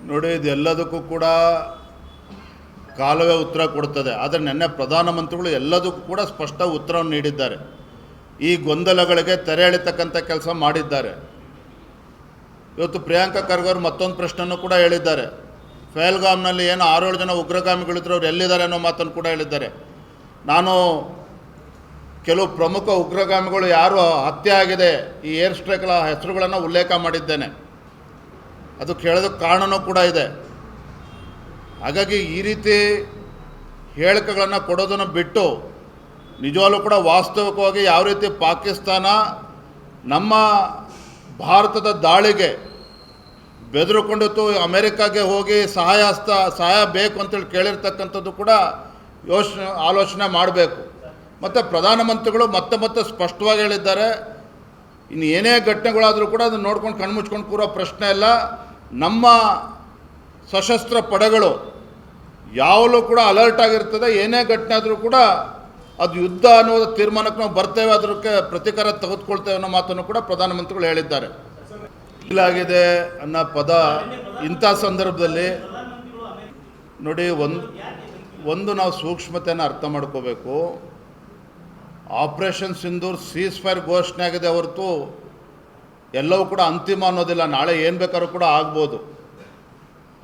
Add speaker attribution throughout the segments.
Speaker 1: ನೋಡಿ, ಇದೆಲ್ಲದಕ್ಕೂ ಕೂಡ ಕಾಲವೇ ಉತ್ತರ ಕೊಡ್ತದೆ. ಆದರೆ ನಿನ್ನೆ ಪ್ರಧಾನಮಂತ್ರಿಗಳು ಎಲ್ಲದಕ್ಕೂ ಕೂಡ ಸ್ಪಷ್ಟ ಉತ್ತರವನ್ನು ನೀಡಿದ್ದಾರೆ. ಈ ಗೊಂದಲಗಳಿಗೆ ತೆರೆ ಎಳಿತಕ್ಕಂಥ ಕೆಲಸ ಮಾಡಿದ್ದಾರೆ. ಇವತ್ತು ಪ್ರಿಯಾಂಕಾ ಖರ್ಗೆ ಅವರು ಮತ್ತೊಂದು ಪ್ರಶ್ನೆಯನ್ನು ಕೂಡ ಹೇಳಿದ್ದಾರೆ. ಫೆಹಲ್ಗಾಮ್ನಲ್ಲಿ ಏನು 6-7 ಜನ ಉಗ್ರಗಾಮಿಗಳಿದ್ರು, ಅವ್ರು ಎಲ್ಲಿದ್ದಾರೆ ಅನ್ನೋ ಮಾತನ್ನು ಕೂಡ ಹೇಳಿದ್ದಾರೆ. ನಾನು ಕೆಲವು ಪ್ರಮುಖ ಉಗ್ರಗಾಮಿಗಳು ಯಾರು ಹತ್ಯೆ ಆಗಿದೆ ಈ ಏರ್ ಸ್ಟ್ರೈಕ್ಗಳ ಹೆಸರುಗಳನ್ನು ಉಲ್ಲೇಖ ಮಾಡಿದ್ದೇನೆ. ಅದು ಕೇಳೋದಕ್ಕೆ ಕಾರಣವೂ ಕೂಡ ಇದೆ. ಹಾಗಾಗಿ ಈ ರೀತಿ ಹೇಳಿಕೆಗಳನ್ನು ಕೊಡೋದನ್ನು ಬಿಟ್ಟು ನಿಜವಾಗ್ಲೂ ಕೂಡ ವಾಸ್ತವಿಕವಾಗಿ ಯಾವ ರೀತಿ ಪಾಕಿಸ್ತಾನ ನಮ್ಮ ಭಾರತದ ದಾಳಿಗೆ ಬೆದರುಕೊಂಡಿತ್ತು, ಅಮೆರಿಕಾಗೆ ಹೋಗಿ ಸಹಾಯ ಬೇಕು ಅಂತೇಳಿ ಕೇಳಿರ್ತಕ್ಕಂಥದ್ದು ಕೂಡ ಆಲೋಚನೆ ಮಾಡಬೇಕು. ಮತ್ತು ಪ್ರಧಾನಮಂತ್ರಿಗಳು ಮತ್ತೆ ಸ್ಪಷ್ಟವಾಗಿ ಹೇಳಿದ್ದಾರೆ, ಇನ್ನು ಏನೇ ಘಟನೆಗಳಾದರೂ ಕೂಡ ಅದನ್ನು ನೋಡ್ಕೊಂಡು ಕಣ್ಮುಚ್ಕೊಂಡು ಕೂರೋ ಪ್ರಶ್ನೆ ಇಲ್ಲ. ನಮ್ಮ ಸಶಸ್ತ್ರ ಪಡೆಗಳು ಯಾವಾಗಲೂ ಕೂಡ ಅಲರ್ಟ್ ಆಗಿರ್ತದೆ. ಏನೇ ಘಟನೆ ಆದರೂ ಕೂಡ ಅದು ಯುದ್ಧ ಅನ್ನೋದು ತೀರ್ಮಾನಕ್ಕೆ ನಾವು ಬರ್ತೇವೆ, ಅದಕ್ಕೆ ಪ್ರತೀಕಾರ ತೆಗೆದುಕೊಳ್ತೇವೆ ಅನ್ನೋ ಮಾತನ್ನು ಕೂಡ ಪ್ರಧಾನಮಂತ್ರಿಗಳು ಹೇಳಿದ್ದಾರೆ. ಇಲ್ಲಾಗಿದೆ ಅನ್ನೋ ಪದ ಇಂಥ ಸಂದರ್ಭದಲ್ಲಿ ನೋಡಿ, ಒಂದು ನಾವು ಸೂಕ್ಷ್ಮತೆಯನ್ನು ಅರ್ಥ ಮಾಡ್ಕೋಬೇಕು. ಆಪರೇಷನ್ ಸಿಂಧೂರ್ ಸೀಸ್ ಫೈರ್ ಘೋಷಣೆ ಆಗಿದೆ ಹೊರತು ಎಲ್ಲವೂ ಕೂಡ ಅಂತಿಮ ಅನ್ನೋದಿಲ್ಲ. ನಾಳೆ ಏನು ಬೇಕಾದ್ರೂ ಕೂಡ ಆಗ್ಬೋದು.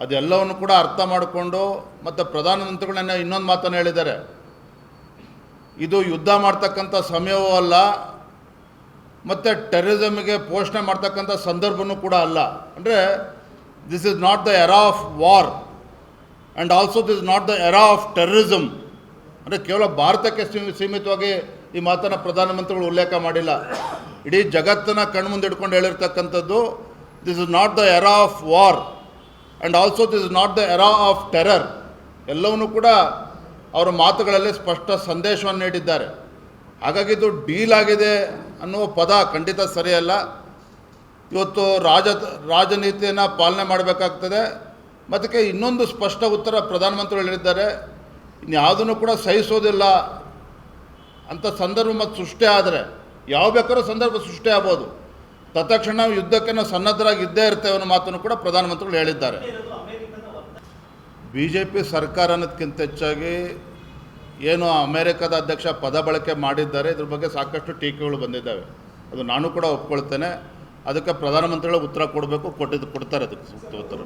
Speaker 1: ಅದೆಲ್ಲವನ್ನು ಕೂಡ ಅರ್ಥ ಮಾಡಿಕೊಂಡು ಮತ್ತು ಪ್ರಧಾನಮಂತ್ರಿಗಳನ್ನ ಇನ್ನೊಂದು ಮಾತನ್ನು ಹೇಳಿದ್ದಾರೆ, ಇದು ಯುದ್ಧ ಮಾಡ್ತಕ್ಕಂಥ ಸಮಯವೂ ಅಲ್ಲ ಮತ್ತು ಟೆರರಿಸಮ್ಗೆ ಪೋಷಣೆ ಮಾಡ್ತಕ್ಕಂಥ ಸಂದರ್ಭವೂ ಕೂಡ ಅಲ್ಲ. ಅಂದರೆ this is not the era of war and also this is not the era of terrorism. ಅಂದರೆ ಕೇವಲ ಭಾರತಕ್ಕೆ ಸೀಮಿತವಾಗಿ ಈ ಮಾತನ್ನು ಪ್ರಧಾನಮಂತ್ರಿಗಳು ಉಲ್ಲೇಖ ಮಾಡಿಲ್ಲ. ಇಡೀ ಜಗತ್ತನ್ನು ಕಣ್ಮುಂದೆ ಇಟ್ಕೊಂಡು ಹೇಳಿರ್ತಕ್ಕಂಥದ್ದು this is not the era of war and also this is not the era of terror. ಎಲ್ಲವನ್ನೂ ಕೂಡ ಅವರ ಮಾತುಗಳಲ್ಲಿ ಸ್ಪಷ್ಟ ಸಂದೇಶವನ್ನು ನೀಡಿದ್ದಾರೆ. ಹಾಗಾಗಿ ಇದು ಡೀಲ್ ಆಗಿದೆ ಅನ್ನುವ ಪದ ಖಂಡಿತ ಸರಿಯಲ್ಲ. ಇವತ್ತು ರಾಜನೀತಿಯನ್ನು ಪಾಲನೆ ಮಾಡಬೇಕಾಗ್ತದೆ. ಮತ್ತು ಇನ್ನೊಂದು ಸ್ಪಷ್ಟ ಉತ್ತರ ಪ್ರಧಾನಮಂತ್ರಿಗಳು ಹೇಳಿದ್ದಾರೆ, ಇನ್ಯಾವುದನ್ನು ಕೂಡ ಸಹಿಸೋದಿಲ್ಲ ಅಂತ ಸಂದರ್ಭ ಮತ್ತು ಸೃಷ್ಟಿ ಆದರೆ ಯಾವ ಬೇಕಾದ್ರೂ ಸಂದರ್ಭ ಸೃಷ್ಟಿ ಆಗ್ಬೋದು. ತತ್ಕ್ಷಣ ಯುದ್ಧಕ್ಕೆ ನಾವು ಸನ್ನದ್ಧರಾಗಿ ಇದ್ದೇ ಇರ್ತೇವೆ ಅನ್ನೋ ಮಾತನ್ನು ಕೂಡ ಪ್ರಧಾನಮಂತ್ರಿಗಳು ಹೇಳಿದ್ದಾರೆ. BJP ಸರ್ಕಾರ ಅನ್ನೋದಕ್ಕಿಂತ ಹೆಚ್ಚಾಗಿ ಏನು ಅಮೇರಿಕದ ಅಧ್ಯಕ್ಷ ಪದ ಬಳಕೆ ಮಾಡಿದ್ದಾರೆ, ಇದ್ರ ಬಗ್ಗೆ ಸಾಕಷ್ಟು ಟೀಕೆಗಳು ಬಂದಿದ್ದಾವೆ. ಅದು ನಾನು ಕೂಡ ಒಪ್ಕೊಳ್ತೇನೆ. ಅದಕ್ಕೆ ಪ್ರಧಾನಮಂತ್ರಿಗಳು ಉತ್ತರ ಕೊಡಬೇಕು, ಕೊಡ್ತಾರೆ ಅದಕ್ಕೆ ಸೂಕ್ತ ಉತ್ತರ.